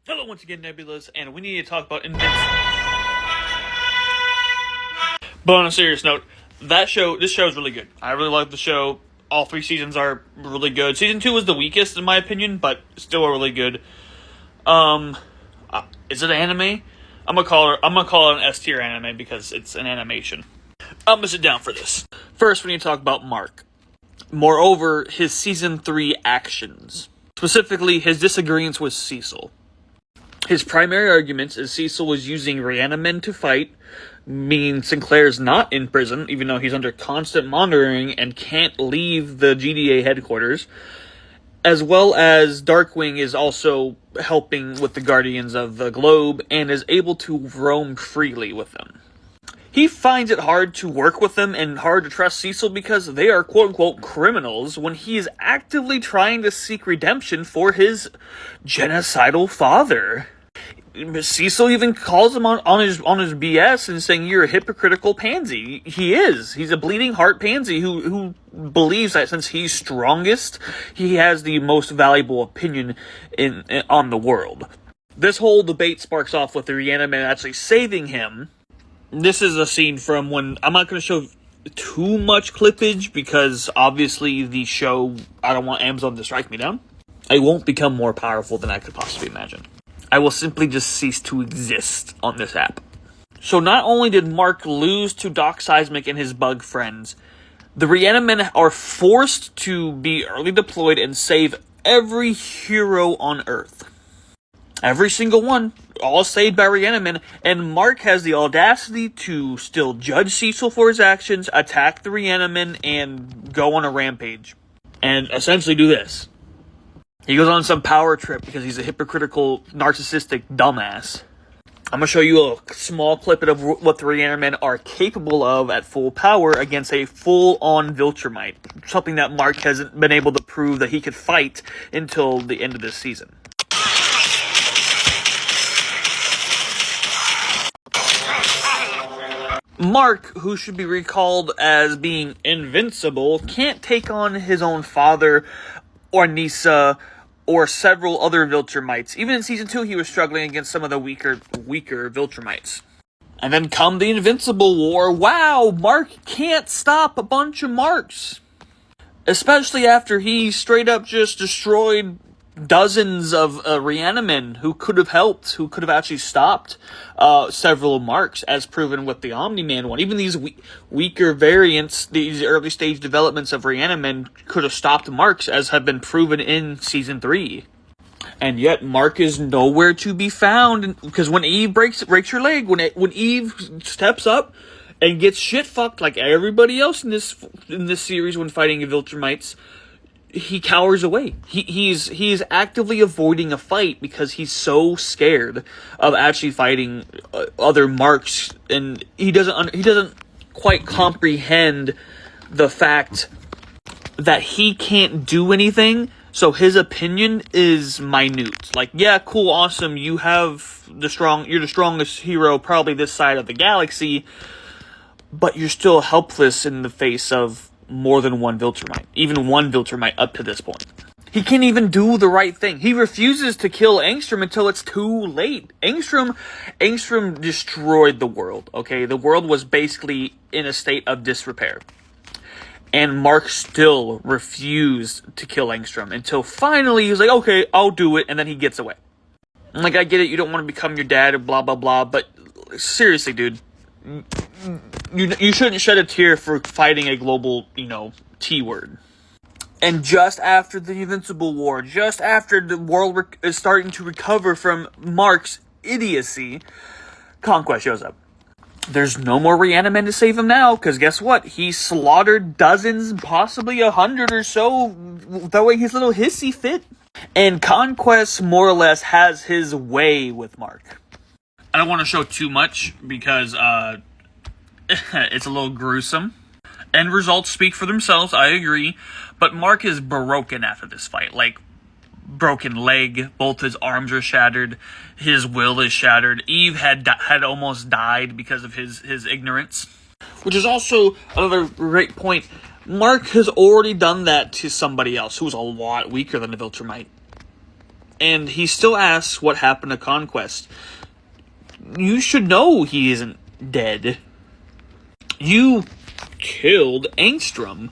Hello once again, Nebulas, and we need to talk about Invincible. But on a serious note, this show is really good. I really like the show. All 3 seasons are really good. Season 2 was the weakest in my opinion, but still really good. Is it anime? I'm gonna call it an S tier anime because it's an animation. I'm gonna sit down for this. First, we need to talk about Mark. Moreover, his season 3 actions. Specifically, his disagreements with Cecil. His primary arguments is Cecil was using Rhiannon to fight, meaning Sinclair's not in prison, even though he's under constant monitoring and can't leave the GDA headquarters, as well as Darkwing is also helping with the Guardians of the Globe and is able to roam freely with them. He finds it hard to work with them and hard to trust Cecil because they are quote-unquote criminals when he is actively trying to seek redemption for his genocidal father. Cecil even calls him on his BS and saying, "You're a hypocritical pansy." He is. He's a bleeding heart pansy who believes that since he's strongest, he has the most valuable opinion on the world. This whole debate sparks off with the Rhiannon actually saving him. This is a scene from when, I'm not going to show too much clippage because obviously the show, I don't want Amazon to strike me down. I won't become more powerful than I could possibly imagine. I will simply just cease to exist on this app. So not only did Mark lose to Doc Seismic and his bug friends, the Rhiannon Men are forced to be early deployed and save every hero on Earth. Every single one, all saved by Rhiannon Men, and Mark has the audacity to still judge Cecil for his actions, attack the Rhiannon Men, and go on a rampage. And essentially do this. He goes on some power trip because he's a hypocritical, narcissistic dumbass. I'm going to show you a small clip of what the Rhiannon Men are capable of at full power against a full-on Viltrumite. Something that Mark hasn't been able to prove that he could fight until the end of this season. Mark, who should be recalled as being invincible, can't take on his own father or Nisa or several other Viltrumites. Even in Season 2, he was struggling against some of the weaker Viltrumites. And then come the Invincible War. Wow, Mark can't stop a bunch of Marks. Especially after he straight up just destroyed dozens of Rhiannon Men who could have helped, who could have actually stopped several Marks, as proven with the Omni-Man one. Even these weaker variants, these early stage developments of Rhiannon Men could have stopped Marks, as have been proven in Season 3. And yet, Mark is nowhere to be found, because when Eve breaks her leg, when Eve steps up and gets shit-fucked like everybody else in this series when fighting Viltrumites, he cowers away. He's actively avoiding a fight because he's so scared of actually fighting other Marks, and he doesn't quite comprehend the fact that he can't do anything. So his opinion is minute. Like, yeah, cool, awesome. You're the strongest hero probably this side of the galaxy, but you're still helpless in the face of more than one Viltrumite. Even one Viltrumite up to this point. He can't even do the right thing. He refuses to kill Angstrom until it's too late. Angstrom destroyed the world, okay? The world was basically in a state of disrepair. And Mark still refused to kill Angstrom until finally he was like, okay, I'll do it, and then he gets away. I'm like, I get it, you don't want to become your dad, and blah, blah, blah, but seriously, dude. You shouldn't shed a tear for fighting a global, T-word. And just after the Invincible War, just after the world is starting to recover from Mark's idiocy, Conquest shows up. There's no more Rhiannon Men to save him now, because guess what? He slaughtered dozens, possibly 100 or so, throwing his little hissy fit. And Conquest more or less has his way with Mark. I don't want to show too much because it's a little gruesome. End results speak for themselves, I agree. But Mark is broken after this fight. Like, broken leg, both his arms are shattered, his will is shattered. Eve had almost died because of his ignorance. Which is also another great point. Mark has already done that to somebody else who's a lot weaker than the Viltrumite. And he still asks what happened to Conquest. You should know he isn't dead. You killed Angstrom,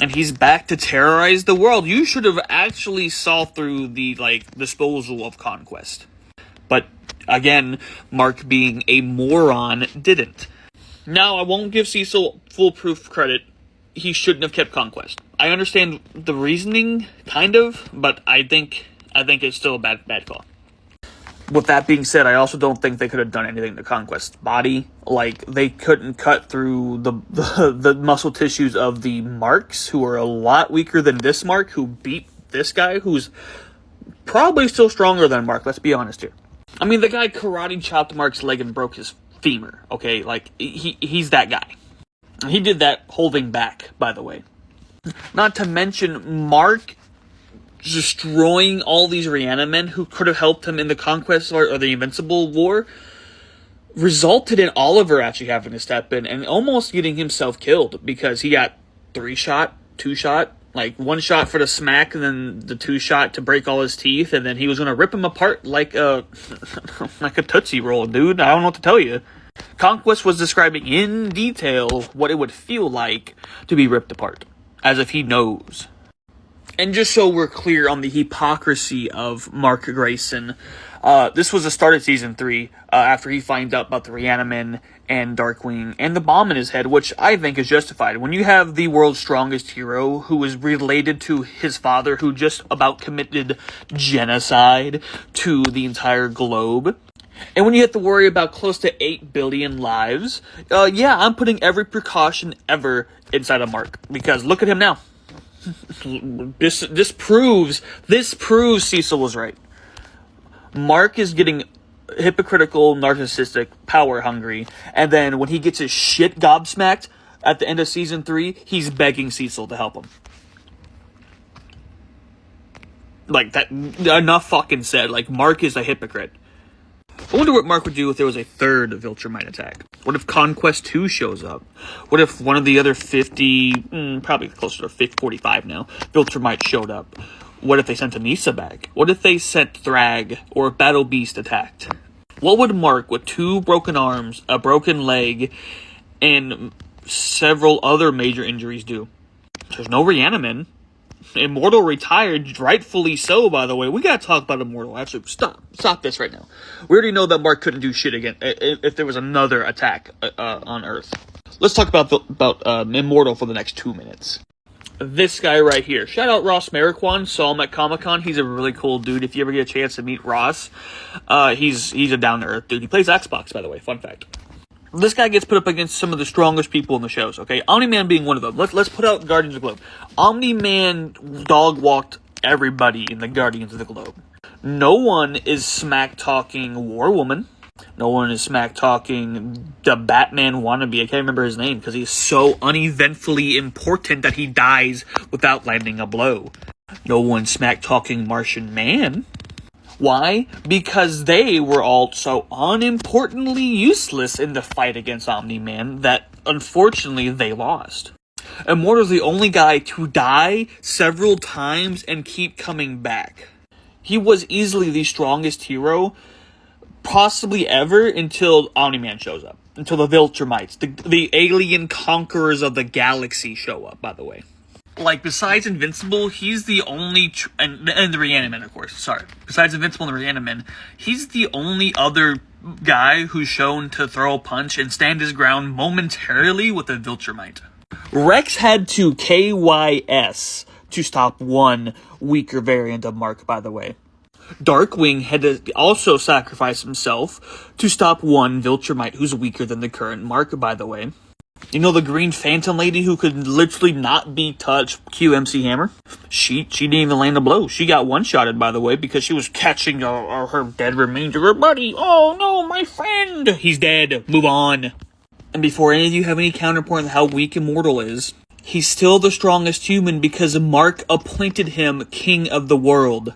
and he's back to terrorize the world. You should have actually saw through the, disposal of Conquest. But, again, Mark being a moron didn't. Now, I won't give Cecil foolproof credit. He shouldn't have kept Conquest. I understand the reasoning, kind of, but I think it's still a bad call. With that being said, I also don't think they could have done anything to Conquest's body. Like, they couldn't cut through the muscle tissues of the Marks, who are a lot weaker than this Mark, who beat this guy, who's probably still stronger than Mark, let's be honest here. I mean, the guy karate chopped Mark's leg and broke his femur, okay? Like, he's that guy. He did that holding back, by the way. Not to mention, Mark destroying all these Reanimen who could have helped him in the Conquest or the Invincible War resulted in Oliver actually having to step in and almost getting himself killed because he got 3-shot, 2-shot, like 1 shot for the smack and then the 2-shot to break all his teeth, and then he was going to rip him apart like a Tootsie Roll, dude. I don't know what to tell you. Conquest was describing in detail what it would feel like to be ripped apart, as if he knows. And just so we're clear on the hypocrisy of Mark Grayson, this was the start of Season 3, after he finds out about the Reanimen and Darkwing and the bomb in his head, which I think is justified. When you have the world's strongest hero who is related to his father, who just about committed genocide to the entire globe, and when you have to worry about close to 8 billion lives, I'm putting every precaution ever inside of Mark, because look at him now. This proves Cecil was right. Mark is getting hypocritical, narcissistic, power hungry, and then when he gets his shit gobsmacked at the end of Season 3, he's begging Cecil to help him. Like, that, enough fucking said. Like, Mark is a hypocrite. I wonder what Mark would do if there was a third Viltrumite attack. What if Conquest 2 shows up? What if one of the other 50, probably closer to 45 now, Viltrumite showed up? What if they sent Anissa back? What if they sent Thrag or Battle Beast attacked? What would Mark, with 2 broken arms, a broken leg, and several other major injuries do? There's no Reanimen. Immortal retired, rightfully so, by the way. We gotta talk about Immortal. Actually, stop this right now. We already know that Mark couldn't do shit again if there was another attack on Earth. Let's talk about Immortal for the next 2 minutes. This guy right here. Shout out Ross Marquand. Saw him at Comic-Con. He's a really cool dude. If you ever get a chance to meet Ross, he's a down-to-earth dude. He plays Xbox, by the way. Fun fact. This guy gets put up against some of the strongest people in the shows, okay? Omni-Man being one of them. Let's put out Guardians of the Globe. Omni-Man dog-walked everybody in the Guardians of the Globe. No one is smack-talking War Woman. No one is smack-talking the Batman wannabe. I can't remember his name because he's so uneventfully important that he dies without landing a blow. No one smack-talking Martian Man. Why? Because they were all so unimportantly useless in the fight against Omni-Man that, unfortunately, they lost. Immortal's the only guy to die several times and keep coming back. He was easily the strongest hero, possibly ever, until Omni-Man shows up. Until the Viltrumites, the alien conquerors of the galaxy show up, by the way. Like, besides Invincible, he's the only... and the Reanimen, of course. Sorry. Besides Invincible and the Reanimen, he's the only other guy who's shown to throw a punch and stand his ground momentarily with a Viltrumite. Rex had to KYS to stop one weaker variant of Mark, by the way. Darkwing had to also sacrifice himself to stop one Viltrumite who's weaker than the current Mark, by the way. You know the Green Phantom lady who could literally not be touched, QMC Hammer? She didn't even land a blow. She got one-shotted, by the way, because she was catching her dead remains of her buddy. Oh no, my friend! He's dead. Move on. And before any of you have any counterpoint on how weak Immortal is, he's still the strongest human because Mark appointed him king of the world.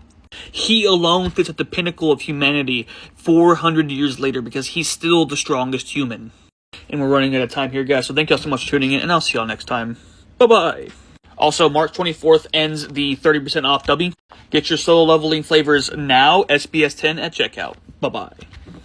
He alone sits at the pinnacle of humanity 400 years later because he's still the strongest human. And we're running out of time here, guys, so thank y'all so much for tuning in, and I'll see y'all next time. Bye-bye. Also, March 24th ends the 30% off dubbing. Get your solo leveling flavors now, SBS 10 at checkout. Bye-bye.